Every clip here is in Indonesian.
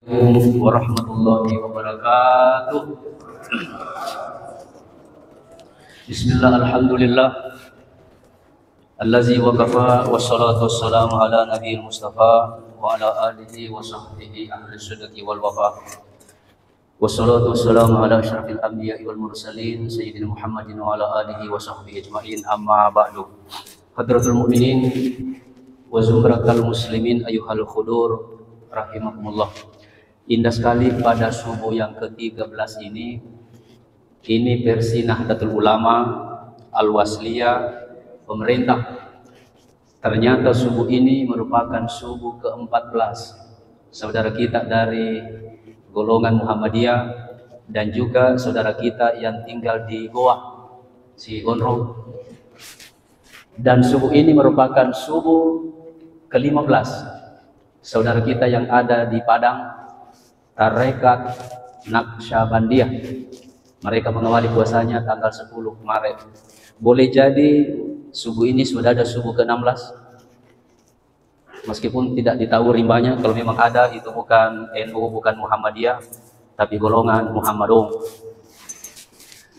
Assalamualaikum warahmatullahi wabarakatuh. Bismillah, alhamdulillah. Allazi waqafa wassalatu wassalamu ala nabiyil mustafa wa ala alihi wa sahbihi ahli sidqi wal wafa. Wassalatu wassalamu ala asyrafil anbiya'i wal mursalin sayyidina Muhammadin wa ala alihi wa sahbihi ajma'in, amma ba'du. Hadratul mu'minin wa zumratal muslimin ayyuhal khudur rahimakumullah. Indah sekali pada subuh yang ke-13 ini versi Nahdlatul Ulama Al-Wasliyah pemerintah. Ternyata subuh ini merupakan subuh ke-14 saudara kita dari golongan Muhammadiyah dan juga saudara kita yang tinggal di Goa, si Gonro. Dan subuh ini merupakan subuh ke-15 saudara kita yang ada di Padang, Tarekat Naqsyabandiyah. Mereka mengawali puasanya tanggal 10 Maret. Boleh jadi subuh ini sudah ada subuh ke-16, meskipun tidak ditahu rimbanya. Kalau memang ada, itu bukan NU, bukan Muhammadiyah, tapi golongan Muhammadun.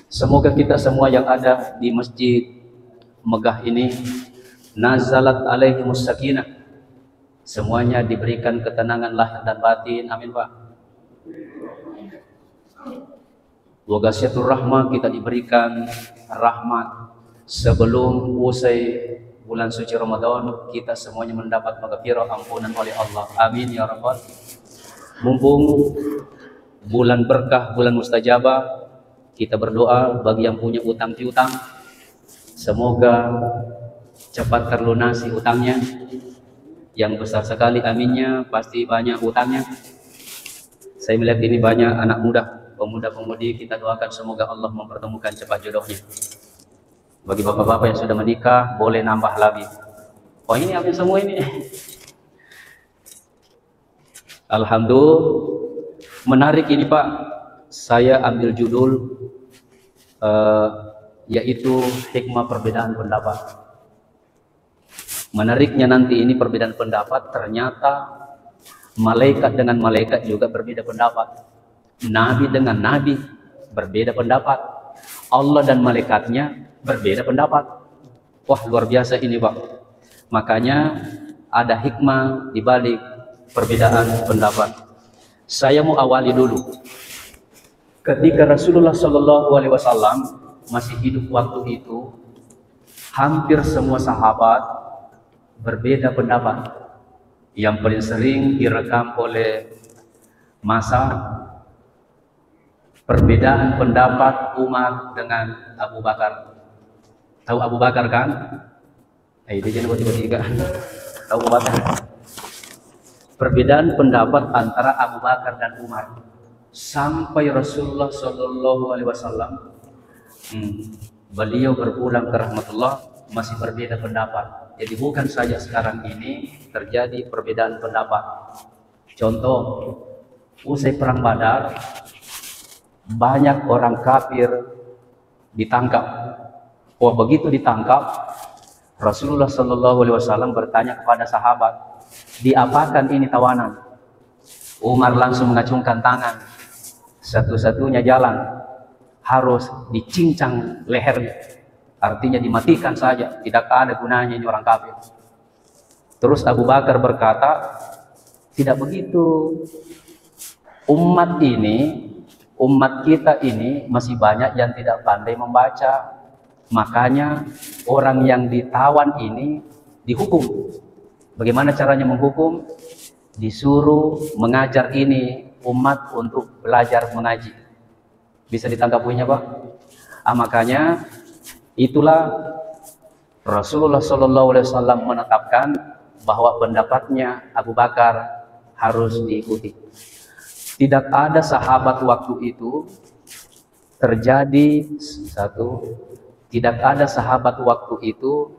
Semoga kita semua yang ada di masjid megah ini nazalat alaihimus sakinah, semuanya diberikan ketenangan lahir dan batin. Amin Pak. Wagasyatur rahmah, kita diberikan rahmat sebelum usai bulan suci Ramadan, kita semuanya mendapat maghfirah, ampunan oleh Allah. Amin ya rabbal. Mumpung bulan berkah, bulan mustajabah, kita berdoa bagi yang punya utang piutang, semoga cepat terlunasi utangnya. Yang besar sekali aminnya, pasti banyak utangnya. Saya melihat ini banyak anak muda, pemuda-pemudi, kita doakan semoga Allah mempertemukan cepat jodohnya. Bagi bapak-bapak yang sudah menikah, boleh nambah lagi. Oh, ini apa semua ini? Alhamdulillah, menarik ini Pak. Saya ambil judul yaitu hikmah perbedaan pendapat. Menariknya nanti ini perbedaan pendapat, ternyata malaikat dengan malaikat juga berbeda pendapat. Nabi dengan nabi berbeda pendapat. Allah dan malaikatnya berbeda pendapat. Wah, luar biasa ini Pak. Makanya ada hikmah di balik perbedaan pendapat. Saya mau awali dulu. Ketika Rasulullah SAW masih hidup waktu itu, hampir semua sahabat berbeda pendapat. Yang paling sering direkam oleh masa perbedaan pendapat Umar dengan Abu Bakar. Tahu Abu Bakar kan? Dia jangan tiba-tiba. Tahu Abu Bakar? Perbedaan pendapat antara Abu Bakar dan Umar sampai Rasulullah SAW beliau berpulang ke rahmatullah masih berbeda pendapat. Jadi bukan saja sekarang ini terjadi perbedaan pendapat. Contoh, usai perang Badar, banyak orang kafir ditangkap. Oh, begitu ditangkap, Rasulullah SAW bertanya kepada sahabat, diapakan ini tawanan? Umar langsung mengacungkan tangan. Satu-satunya jalan harus dicincang lehernya. Artinya dimatikan saja, tidak ada gunanya ini orang kafir. Terus Abu Bakar berkata, tidak begitu. Umat kita ini masih banyak yang tidak pandai membaca. Makanya orang yang ditawan ini dihukum. Bagaimana caranya menghukum? Disuruh mengajar ini umat untuk belajar mengaji. Bisa ditangkap poinnya Pak? Makanya itulah Rasulullah SAW menetapkan bahwa pendapatnya Abu Bakar harus diikuti. Tidak ada sahabat waktu itu terjadi tidak ada sahabat waktu itu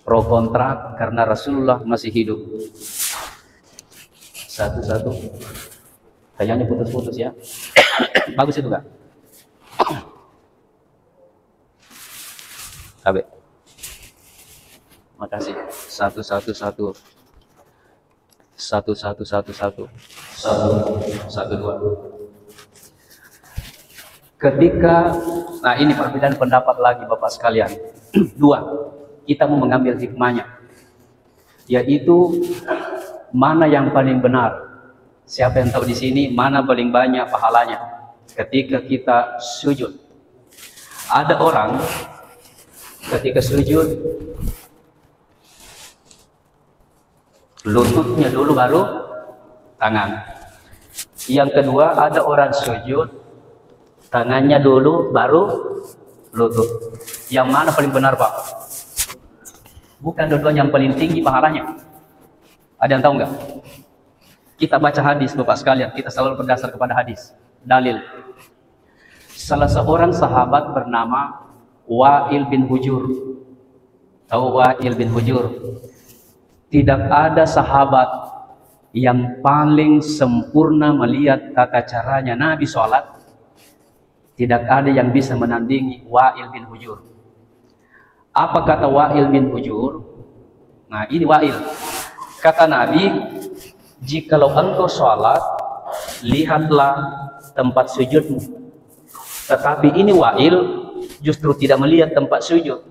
pro kontra karena Rasulullah masih hidup. Satu-satu. Kayaknya putus-putus ya. Bagus itu Kak. KB. Makasih. Satu. Satu dua. Ketika, nah ini perbedaan pendapat lagi Bapak sekalian. Dua, kita mau mengambil hikmahnya, yaitu mana yang paling benar. Siapa yang tahu di sini mana paling banyak pahalanya ketika kita sujud? Ada orang ketika sujud lututnya dulu baru tangan. Yang kedua, ada orang sujud tangannya dulu baru lutut. Yang mana paling benar, Pak? Bukan dua-duanya yang paling tinggi pahalanya. Ada yang tahu nggak? Kita baca hadis Bapak sekalian, kita selalu berdasar kepada hadis. Dalil. Salah seorang sahabat bernama Wa'il bin Hujur. Tahu Wa'il bin Hujur? Tidak ada sahabat yang paling sempurna melihat tata caranya Nabi sholat. Tidak ada yang bisa menandingi Wa'il bin Hujur. Apa kata Wa'il bin Hujur? Nah ini Wa'il. Kata Nabi, jikalau engkau sholat, lihatlah tempat sujudmu. Tetapi ini Wa'il justru tidak melihat tempat sujud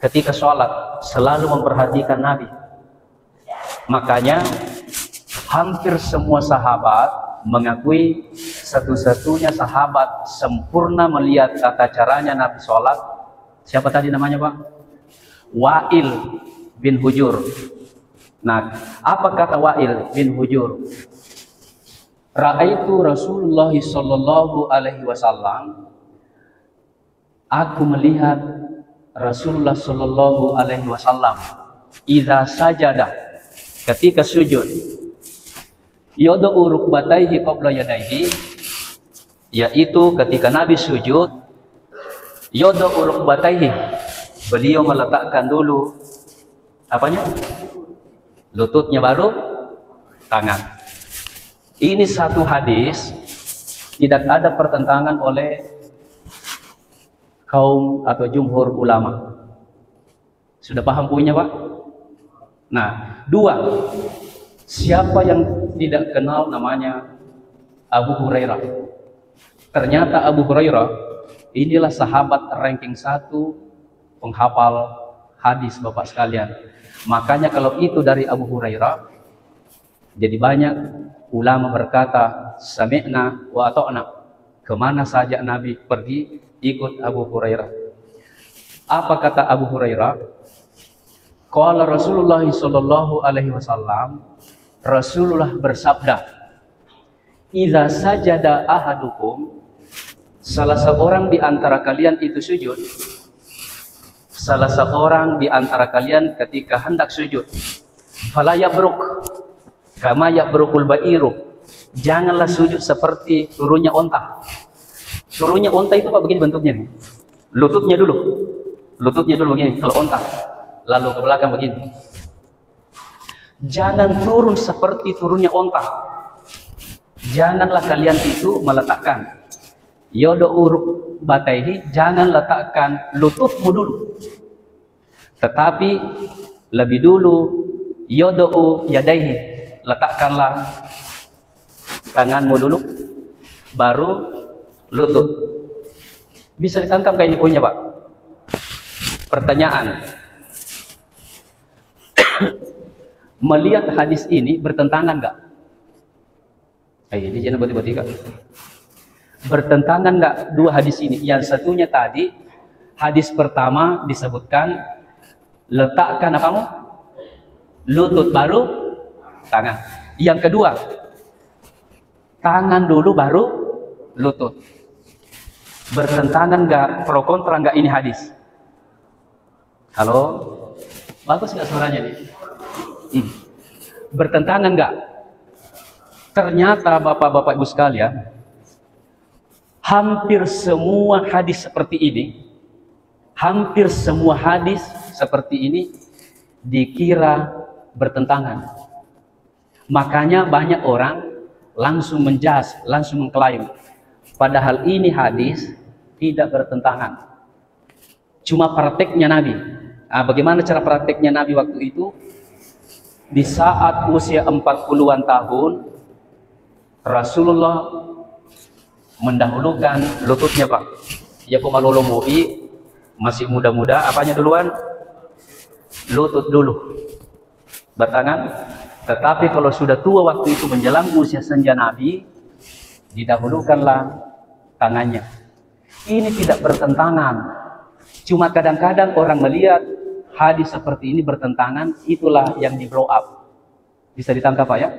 ketika sholat, selalu memperhatikan Nabi. Makanya hampir semua sahabat mengakui satu-satunya sahabat sempurna melihat tata caranya Nabi sholat. Siapa tadi namanya, Pak? Wa'il bin Hujur. Nah, apa kata Wa'il bin Hujur? Ra'aitu Rasulullah sallallahu alaihi wasallam. Aku melihat Rasulullah sallallahu alaihi wasallam idza sajada, ketika sujud, yad'u rukbatayhi qabla yadayhi, yaitu ketika Nabi sujud, yad'u rukbatayhi, beliau meletakkan dulu apanya? Lututnya baru tangan. Ini satu hadis tidak ada pertentangan oleh kaum atau jumhur ulama. Sudah paham poinnya, Pak? Nah, dua, siapa yang tidak kenal namanya Abu Hurairah? Ternyata Abu Hurairah inilah sahabat ranking 1 penghafal hadis Bapak sekalian. Makanya kalau itu dari Abu Hurairah, jadi banyak ulama berkata sami'na wa ata'na. Kemana saja Nabi pergi, ikut Abu Hurairah. Apa kata Abu Hurairah? Qala Rasulullah sallallahu alaihi wasallam, Rasulullah bersabda, idza sajada ahadukum, salah seorang di antara kalian itu sujud, salah seorang di antara kalian ketika hendak sujud, fala yabruk kama yabrukul ba'iru, janganlah sujud seperti turunnya onta. Turunnya onta itu Pak begini bentuknya nih. Lututnya dulu begini kalau onta, lalu ke belakang begini. Jangan turun seperti turunnya onta. Janganlah kalian itu meletakkan yod'u bataihi, jangan letakkan lututmu dulu, tetapi lebih dulu yod'u yadaihi, letakkanlah tanganmu dulu, baru lutut. Bisa ditangkap kayak ini punya, Pak? Pertanyaan, melihat hadis ini bertentangan nggak? Ini jangan tiba-tiba. Bertentangan nggak dua hadis ini? Yang satunya tadi, hadis pertama disebutkan letakkan apamu? Lutut baru tangan. Yang kedua, tangan dulu baru lutut. Bertentangan nggak? Pro kontra nggak ini hadis? Halo? Bagus nggak suaranya nih? Bertentangan nggak? Ternyata Bapak-Bapak Ibu sekalian, hampir semua hadis seperti ini, hampir semua hadis seperti ini dikira bertentangan. Makanya banyak orang langsung menjas, langsung mengklaim, padahal ini hadis tidak bertentangan. Cuma prakteknya Nabi. Nah, bagaimana cara prakteknya Nabi waktu itu? Di saat usia 40-an tahun, Rasulullah mendahulukan lututnya Pak. Ya kumalolo mui masih muda-muda, apanya duluan? Lutut dulu, bertangan. Tetapi kalau sudah tua waktu itu menjelang usia senja Nabi, didahulukanlah tangannya. Ini tidak bertentangan. Cuma kadang-kadang orang melihat hadis seperti ini bertentangan, itulah yang di blow up. Bisa ditangkap Pak ya?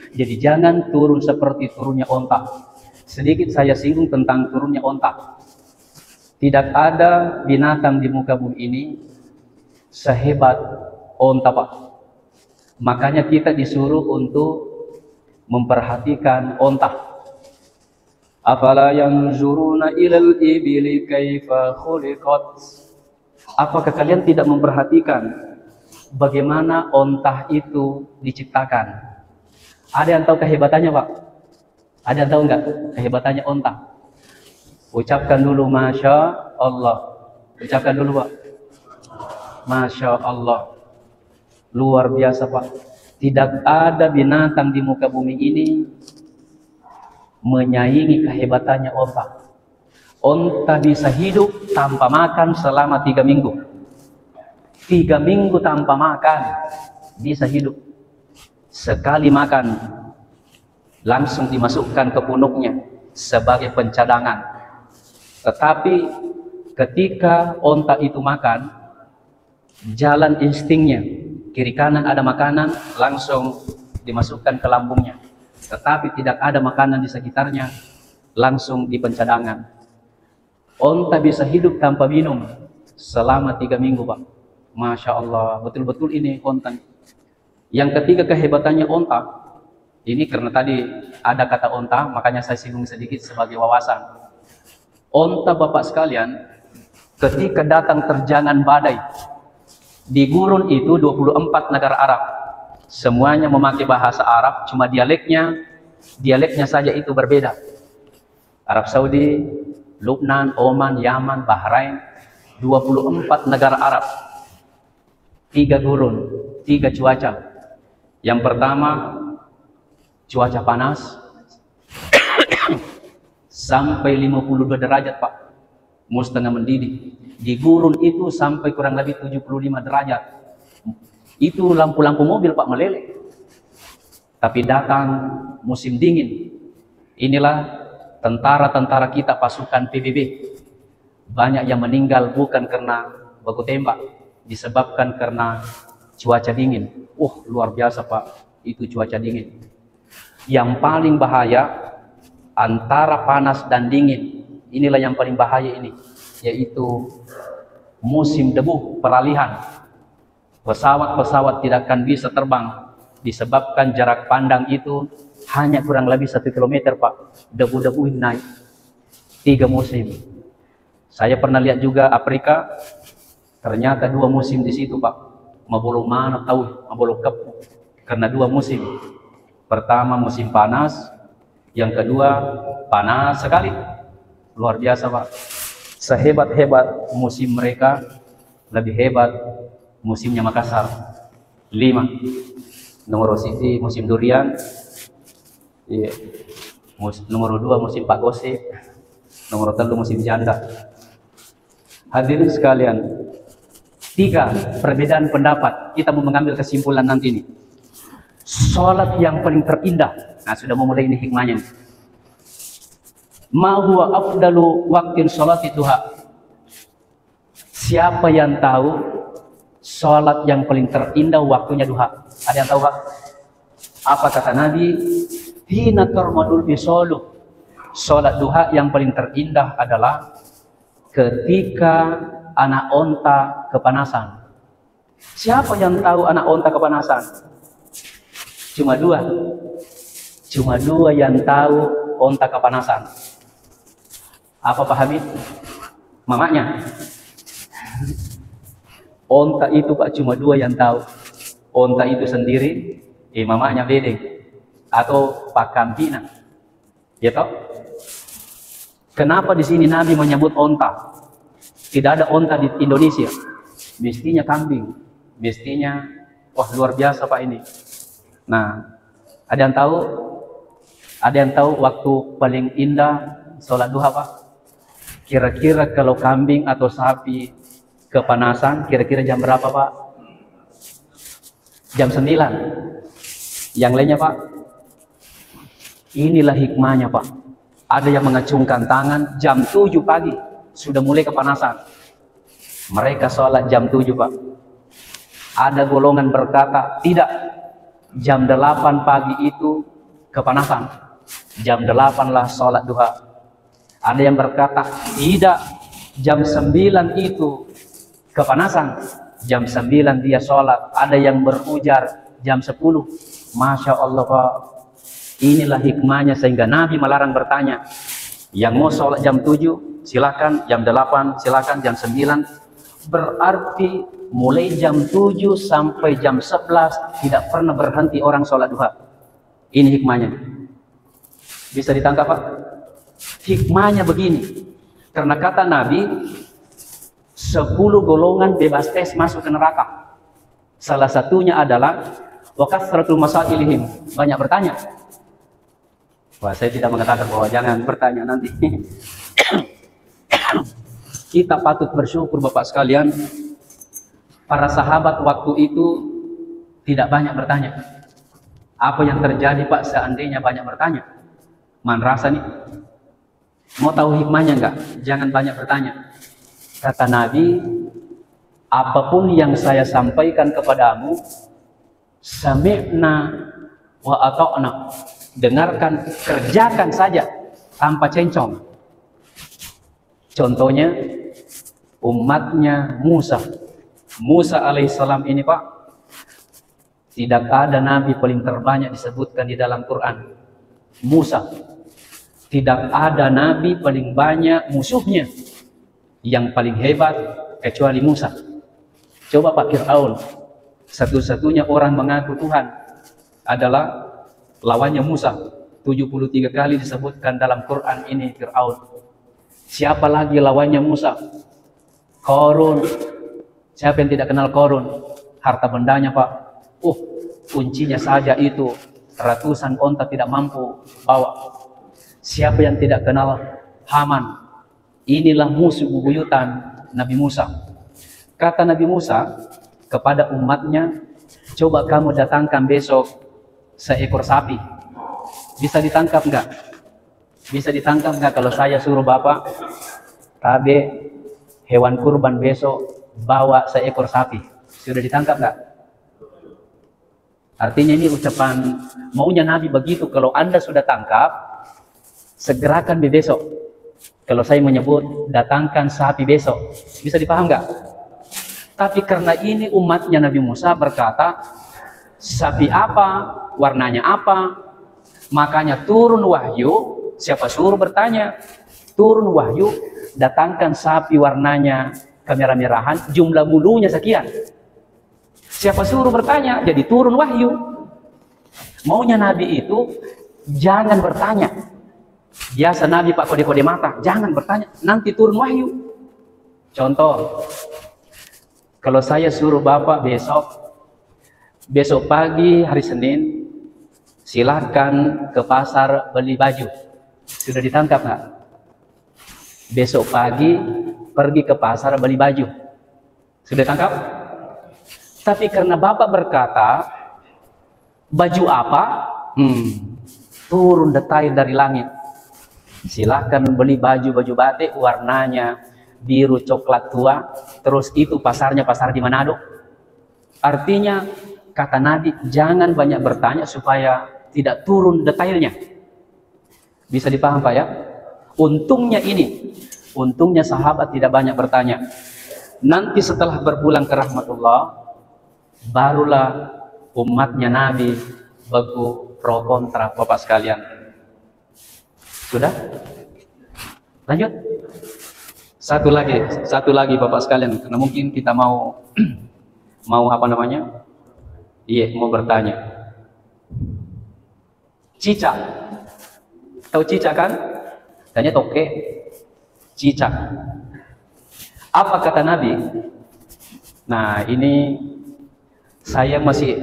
Jadi jangan turun seperti turunnya onta. Sedikit saya singgung tentang turunnya onta. Tidak ada binatang di muka bumi ini sehebat onta Pak. Makanya kita disuruh untuk memperhatikan onta. Afala yanzuruna ilal ibili kaifa khuliqat. Apakah kalian tidak memperhatikan bagaimana onta itu diciptakan? Ada yang tahu kehebatannya Pak? Ada yang tahu enggak kehebatannya onta? Ucapkan dulu Masya Allah. Ucapkan dulu Pak. Masya Allah. Luar biasa Pak. Tidak ada binatang di muka bumi ini menyaingi kehebatannya onta. Onta bisa hidup tanpa makan selama 3 minggu. 3 minggu tanpa makan bisa hidup. Sekali makan langsung dimasukkan ke punuknya sebagai pencadangan. Tetapi ketika onta itu makan, jalan instingnya, kiri kanan ada makanan, langsung dimasukkan ke lambungnya. Tetapi tidak ada makanan di sekitarnya, langsung di pencadangan. Onta bisa hidup tanpa minum selama 3 minggu Pak. Masya Allah, betul-betul ini onta. Yang ketiga kehebatannya onta, ini karena tadi ada kata onta, makanya saya singgung sedikit sebagai wawasan. Onta Bapak sekalian, ketika datang terjangan badai, di gurun itu 24 negara Arab. Semuanya memakai bahasa Arab, cuma dialeknya saja itu berbeda. Arab Saudi, Lubnan, Oman, Yaman, Bahrain, 24 negara Arab. 3 gurun, 3 cuaca. Yang pertama, cuaca panas sampai 52 derajat Pak. Mau setengah mendidih. Di gurun itu sampai kurang lebih 75 derajat. Itu lampu-lampu mobil Pak meleleh. Tapi datang musim dingin. Inilah tentara-tentara kita pasukan PBB. Banyak yang meninggal bukan karena baku tembak, disebabkan karena cuaca dingin. Luar biasa Pak, itu cuaca dingin. Yang paling bahaya antara panas dan dingin. Inilah yang paling bahaya ini, yaitu musim debu, peralihan. Pesawat-pesawat tidak akan bisa terbang disebabkan jarak pandang itu hanya kurang lebih 1 kilometer Pak. Debu-debu naik. 3 musim. Saya pernah lihat juga Afrika, ternyata 2 musim di situ Pak. Mabolo mana tahu, mabolo kepu. Karena 2 musim. Pertama musim panas, yang kedua panas sekali. Luar biasa Pak. Sehebat-hebat musim mereka, lebih hebat musimnya Makassar. 5. Nomor Siti musim durian. Nomor 2 musim Pak Gosip. Nomor 3 musim janda. Hadirin sekalian, 3 perbedaan pendapat. Kita mau mengambil kesimpulan nanti ini. Sholat yang paling terindah. Nah, sudah memulai ini hikmahnya. Ma huwa afdalu waqtin sholati duha. Siapa yang tahu sholat yang paling terindah waktunya duha? Ada yang tahu Pak? Apa kata Nabi? Hina tarmadul bisoluh. Sholat duha yang paling terindah adalah ketika anak onta kepanasan. Siapa yang tahu anak onta kepanasan? Cuma 2. Cuma 2 yang tahu onta kepanasan. Apa Pak Hamid? Mamanya. Onta itu Pak cuma 2 yang tahu. Onta itu sendiri, mamanya bedeng atau Pak Kampina. Ya toh? Kenapa di sini Nabi menyebut onta? Tidak ada onta di Indonesia. Mestinya kambing. Mestinya, wah luar biasa Pak ini. Nah, ada yang tahu Ada yang tahu waktu paling indah sholat duha Pak? Kira-kira kalau kambing atau sapi kepanasan, kira-kira jam berapa Pak? Jam 9. Yang lainnya Pak? Inilah hikmahnya Pak. Ada yang mengacungkan tangan jam 7 pagi, sudah mulai kepanasan. Mereka sholat jam 7 Pak. Ada golongan berkata, tidak, jam 8 pagi itu kepanasan. Jam 8 lah sholat duha. Ada yang berkata, tidak, jam 9 itu kepanasan. Jam 9 dia sholat. Ada yang berujar jam 10. Masya Allah Pak. Inilah hikmahnya sehingga Nabi melarang bertanya. Yang mau sholat jam 7 silakan, jam 8 silakan, jam 9. Berarti mulai jam 7 sampai jam 11 tidak pernah berhenti orang sholat duha. Ini hikmahnya. Bisa ditangkap Pak? Hikmahnya begini. Karena kata Nabi, 10 golongan bebas tes masuk ke neraka. Salah satunya adalah wa kasratul masailihim, banyak bertanya. Wah, saya tidak mengatakan bahwa jangan bertanya nanti. Kita patut bersyukur Bapak sekalian, para sahabat waktu itu tidak banyak bertanya. Apa yang terjadi Pak seandainya banyak bertanya? Man rasa nih, mau tahu hikmahnya enggak? Jangan banyak bertanya. Kata Nabi, apapun yang saya sampaikan kepadamu, sami'na wa ata'na, dengarkan, kerjakan saja tanpa cencong. Contohnya umatnya Musa alaihissalam ini Pak, tidak ada nabi paling terbanyak disebutkan di dalam Quran. Musa. Tidak ada nabi paling banyak musuhnya. Yang paling hebat kecuali Musa. Coba Pak Fir'aun, satu-satunya orang mengaku Tuhan adalah lawannya Musa. 73 kali disebutkan dalam Quran ini Fir'aun. Siapa lagi lawannya Musa? Qarun. Siapa yang tidak kenal Qarun? Harta bendanya Pak. Kuncinya saja itu ratusan onta tidak mampu bawa. Siapa yang tidak kenal Haman? Inilah musuh bebuyutan Nabi Musa. Kata Nabi Musa kepada umatnya, coba kamu datangkan besok seekor sapi. Bisa ditangkap enggak? Bisa ditangkap enggak kalau saya suruh Bapak tabe hewan kurban besok bawa seekor sapi? Sudah ditangkap enggak? Artinya ini ucapan maunya Nabi begitu. Kalau Anda sudah tangkap, segerakan di besok. Kalau saya menyebut datangkan sapi besok, bisa dipaham nggak? Tapi karena ini umatnya Nabi Musa berkata, sapi apa, warnanya apa, makanya turun wahyu. Siapa suruh bertanya? Turun wahyu, datangkan sapi warnanya kemerah-merahan, jumlah bulunya sekian. Siapa suruh bertanya? Jadi turun wahyu. Maunya Nabi itu jangan bertanya. Biasa Nabi Pak kode-kode mata, jangan bertanya, nanti turun wahyu. Contoh, kalau saya suruh Bapak besok pagi hari Senin, silahkan ke pasar beli baju. Sudah ditangkap nggak? Besok pagi pergi ke pasar beli baju. Sudah tangkap? Tapi karena Bapak berkata, baju apa? Turun detail dari langit. Silahkan beli baju batik warnanya biru coklat tua, terus itu pasarnya pasar di Manado. Artinya kata Nabi jangan banyak bertanya supaya tidak turun detailnya. Bisa dipaham Pak ya? Untungnya ini, untungnya sahabat tidak banyak bertanya. Nanti setelah berpulang ke rahmatullah, barulah umatnya Nabi baku pro kontra Bapak sekalian. Sudah? Lanjut. Satu lagi Bapak sekalian, karena mungkin kita mau apa namanya? Iya, mau bertanya. Cicak. Tahu cicak kan? Tanya toke. Cicak. Apa kata Nabi? Nah, ini saya masih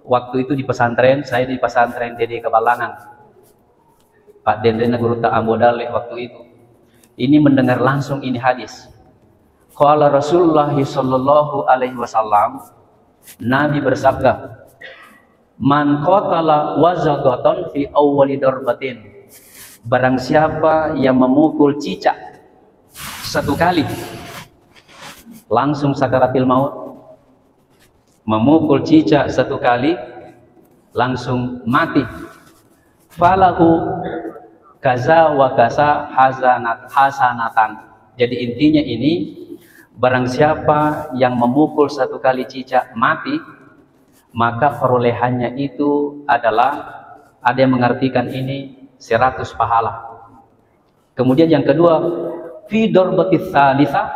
waktu itu di pesantren, saya di pesantren Dede Kebalangan. Pak Dendrena Guru Ta'amodale waktu itu. Ini mendengar langsung ini hadis. Qala Rasulullah sallallahu alaihi wasallam, Nabi bersabda, "Man qatala wazaqatan fi awwali darbatin." Barang siapa yang memukul cicak satu kali, langsung sakaratil maut. Memukul cicak satu kali, langsung mati. Falahu kaza wa kaza hasanatan. Jadi intinya ini, barang siapa yang memukul satu kali cicak mati, maka perolehannya itu adalah, ada yang mengartikan ini 100 pahala. Kemudian yang kedua, fi darbatis tsalitsah,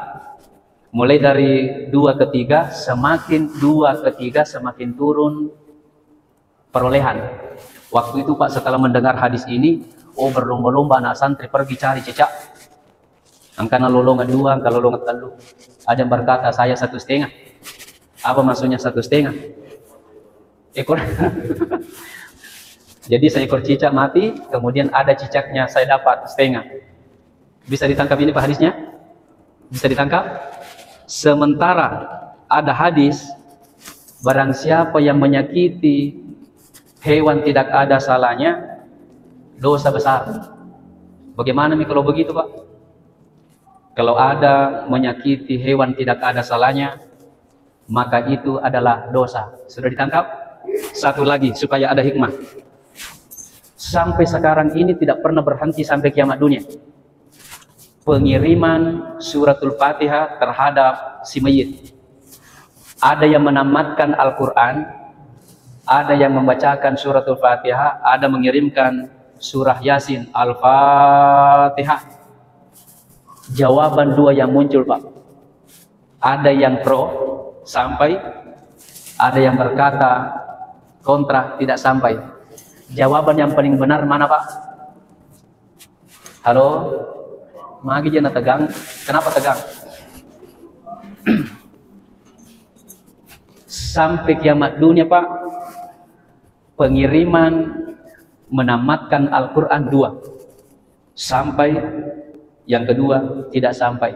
mulai dari 2 ke 3, semakin 2 ke 3 semakin turun perolehan. Waktu itu Pak, setelah mendengar hadis ini, berlomba-lomba anak santri pergi cari cicak. Angkana lolongan 2, angka lolongan 3. Ada yang berkata, saya 1,5. Apa maksudnya 1,5? Ekor. Jadi seekor cicak mati, kemudian ada cicaknya saya dapat 1,5. Bisa ditangkap ini Pak hadisnya? Bisa ditangkap? Sementara ada hadis, barang siapa yang menyakiti hewan tidak ada salahnya, dosa besar. Bagaimana nih kalau begitu Pak? Kalau ada menyakiti hewan tidak ada salahnya, maka itu adalah dosa. Sudah ditangkap? Satu lagi supaya ada hikmah. Sampai sekarang ini tidak pernah berhenti sampai kiamat dunia. Pengiriman suratul Fatihah terhadap si mayit. Ada yang menamatkan Al-Quran, ada yang membacakan suratul Fatihah, ada mengirimkan surah Yasin, Al-Fatihah. Jawaban 2 yang muncul Pak. Ada yang pro sampai, ada yang berkata kontra tidak sampai. Jawaban yang paling benar mana Pak? Halo? Magi jangan tegang. Kenapa tegang? Sampai kiamat dunia Pak, pengiriman menamatkan Al-Quran 2 sampai, yang kedua tidak sampai.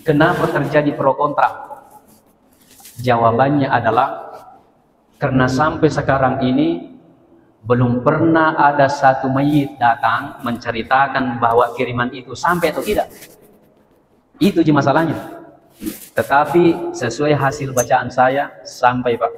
Kenapa terjadi pro kontra? Jawabannya adalah karena sampai sekarang ini belum pernah ada satu mayit datang menceritakan bahwa kiriman itu sampai atau tidak. Itu aja masalahnya. Tetapi sesuai hasil bacaan saya, sampai Pak.